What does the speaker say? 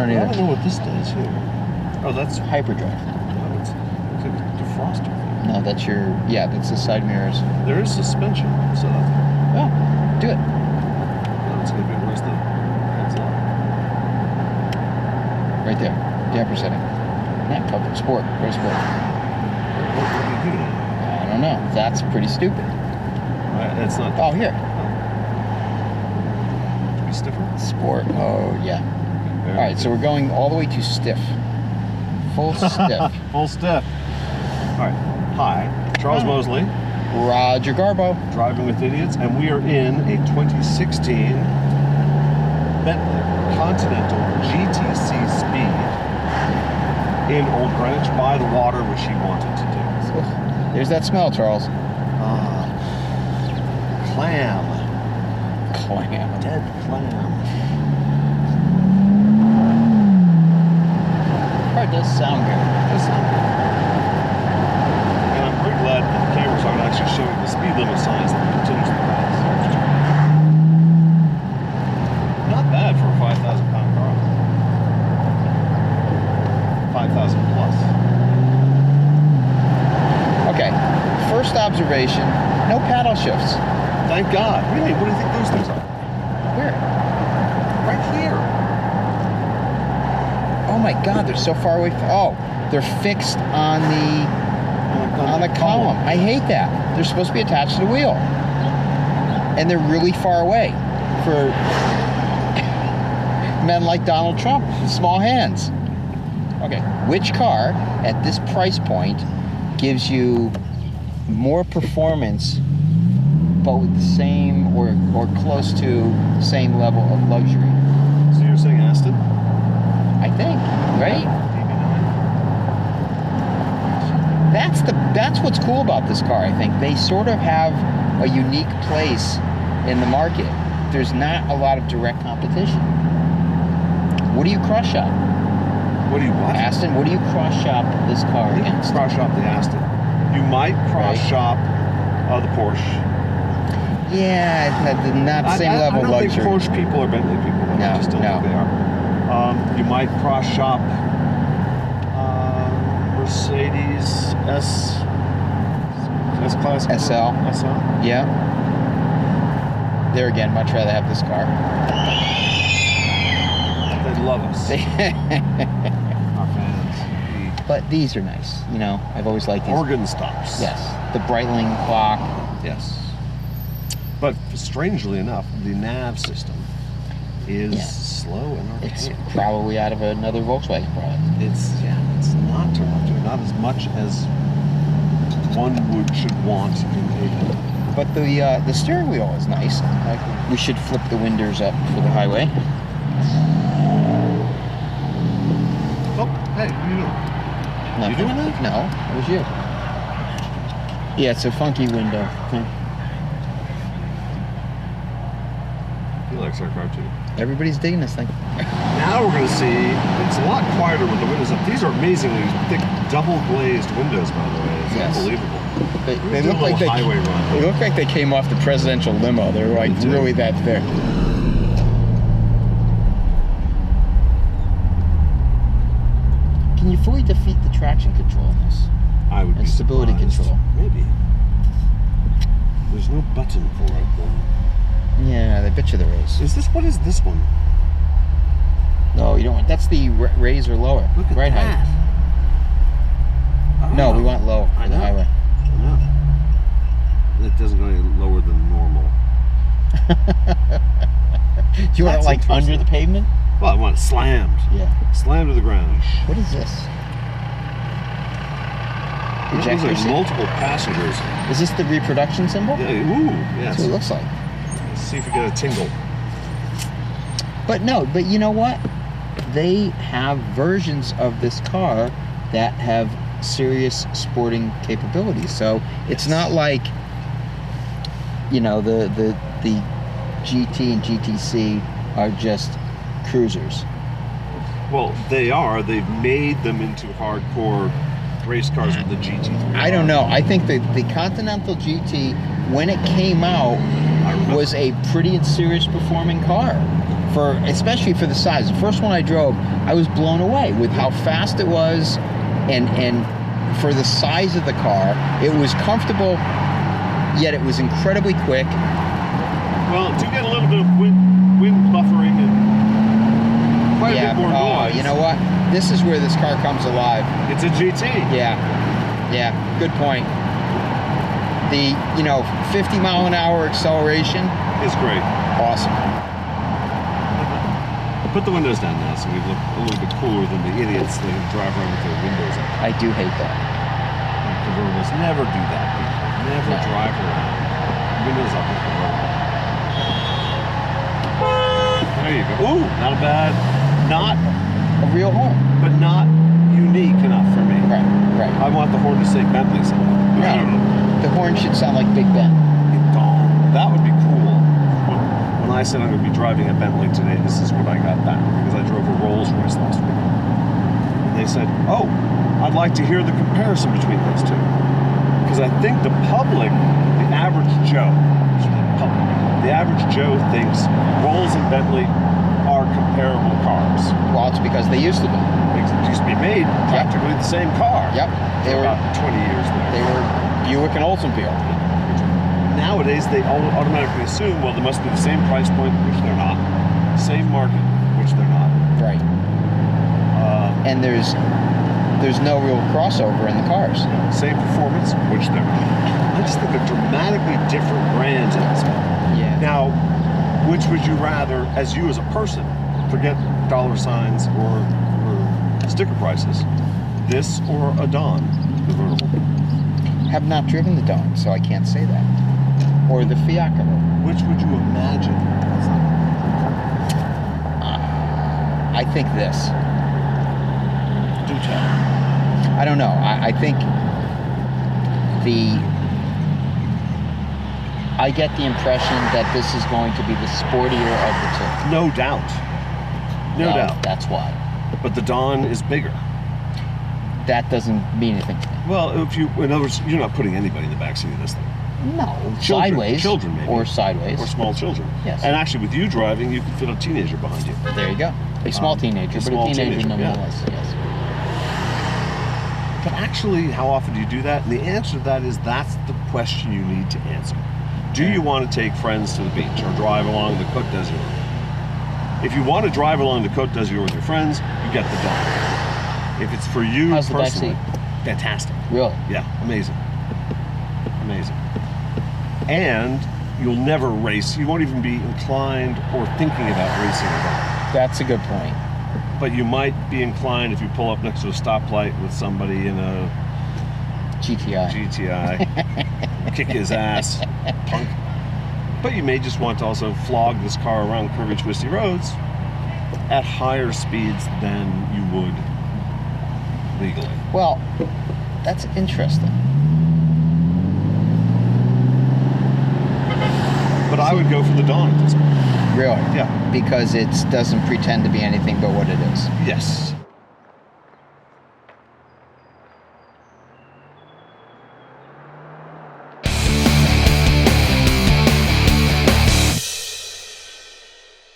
don't either. I don't know what this does here. Oh, that's hyperdrive. No, it's like a defroster. No, that's your, yeah, that's the side mirrors. There is suspension set up. Oh, do it. No, it's going to be, where's the heads up? Right there. Damper setting. Not covered. Sport. Go to sport. What do you do? I don't know. That's pretty stupid. It's not. Oh, here. Be stiffer? Sport. Oh, yeah. All right, so we're going all the way to stiff. Full stiff. Full stiff. All right. Hi, Charles Moseley. Roger Garbo. Driving with Idiots, and we are in a 2016 Bentley Continental GTC Speed in Old Greenwich by the water, which he wanted to do. There's that smell, Charles. Clam. Clam. Dead clam. It does sound good. It does sound good. And I'm pretty glad that the cameras aren't actually showing the speed limit signs that continues to pass. Not bad for a 5,000-pound car. 5,000 plus. Okay, first observation, no paddle shifts. Thank God. Really? What do you think those things are? Where? Right here. Oh my God, they're so far away. Oh, they're fixed on the column. I hate that. They're supposed to be attached to the wheel. And they're really far away for men like Donald Trump with small hands. Okay, which car at this price point gives you more performance but with the same or close to same level of luxury? So you're saying Aston? I think, right? That's what's cool about this car, I think. They sort of have a unique place in the market. There's not a lot of direct competition. What do you cross shop? What do you what? Aston, what do you cross shop this car You against? cross shop the Aston. You might cross shop the Porsche. Yeah, not the same level of luxury. I don't think Porsche people are Bentley people. I just don't think they are. You might cross shop Mercedes S-Class? SL. SL? Yeah. There again, much rather have this car. They love us. Our fans. But these are nice. You know, I've always liked these. Organ stops. Yes. The Breitling clock. Yes. But strangely enough, the nav system is slow and archaic. It's probably out of another Volkswagen product. It's not turned up to it, not as much as one should want in a. But the steering wheel is nice. Like, we should flip the windows up for the highway. Oh, hey, what are you doing? Nothing. You doing that? No, it was you. Yeah, it's a funky window. He likes our car too. Everybody's digging this thing. Now we're going to see, it's a lot quieter with the windows up. These are amazingly thick, double glazed windows, by the way. It's unbelievable. They look like they look like they came off the presidential limo. They're like really that thick. Can you fully defeat the traction control in this? I would be stability surprised. control. Maybe. There's no button for it. Yeah, they bet you there is. What is this one? No, you don't want. That's the raise or lower. Look at right that. height. Oh. No, we want low for the highway. I know. It doesn't go any lower than normal. Do you want it like under the pavement? Well, I want it slammed. Yeah. Slammed to the ground. What is this? Ejector seat. Multiple passengers. Is this the reproduction symbol? Yeah. Ooh. Yes. That's what it looks like. Let's see if we get a tingle. But you know what? They have versions of this car that have serious sporting capabilities. So it's not like, you know, the GT and GTC are just cruisers. Well, they are. They've made them into hardcore race cars with the GT3. I don't know. I think the Continental GT, when it came out, was a pretty serious performing car especially for the size. The first one I drove, I was blown away with how fast it was, and for the size of the car, it was comfortable, yet it was incredibly quick. Well, do get a little bit of wind buffering and quite a bit more noise. You know what? This is where this car comes alive. It's a GT. Yeah, good point. The 50 mile an hour acceleration is great. Awesome. Put the windows down now so we look a little bit cooler than the idiots that drive around with their windows up. I do hate that. Convertibles never do that. Never drive around. Windows up with convertible. There you go. Ooh, not a bad, not a real horn, but not unique enough for me. Right. I want the horn to say Bentley somewhere. No, the horn should sound like Big Ben. That would be cool. When I said I'm going to be driving a Bentley today, this is what I got back, because I drove a Rolls Royce last week. And they said, oh, I'd like to hear the comparison between those two. Because I think the public, the average Joe, thinks Rolls and Bentley are comparable cars. Well, it's because they used to be. They used to be made practically the same car. Yep. They were about 20 years there. They were Buick and Oldsmobile. Nowadays, they automatically assume, well, they must be the same price point, which they're not. Same market, which they're not. Right. And there's no real crossover in the cars. Same performance, which they're not. I just think they're dramatically different brands in this car. Yeah. Now, which would you rather, as you as a person, forget dollar signs or sticker prices, this or a Dawn convertible? Have not driven the Dawn, so I can't say that. Or the Fiacre. Which would you imagine? I think this. Do tell. I don't know. I think I get the impression that this is going to be the sportier of the two. No doubt. No doubt. That's why. But the Dawn is bigger. That doesn't mean anything to me. Well, in other words, you're not putting anybody in the backseat of this thing. No, sideways. Children, maybe. Or sideways. Or small children. Yes. And actually, with you driving, you can fit a teenager behind you. There you go. A small teenager, but a teenager nonetheless. Yeah. Yes. But actually, how often do you do that? And the answer to that is that's the question you need to answer. Do you want to take friends to the beach or drive along the Côte d'Azur? If you want to drive along the Côte d'Azur with your friends, you get the Dawn. If it's for you How's the personally, backseat? fantastic. Really? Yeah, amazing. Amazing. And you'll never race. You won't even be inclined or thinking about racing at all. That's a good point. But you might be inclined if you pull up next to a stoplight with somebody in a GTI, kick his ass, punk. But you may just want to also flog this car around curvy, twisty roads at higher speeds than you would legally. Well, that's interesting. But I would go for the Dawn at this point. Really? Yeah. Because it doesn't pretend to be anything but what it is. Yes.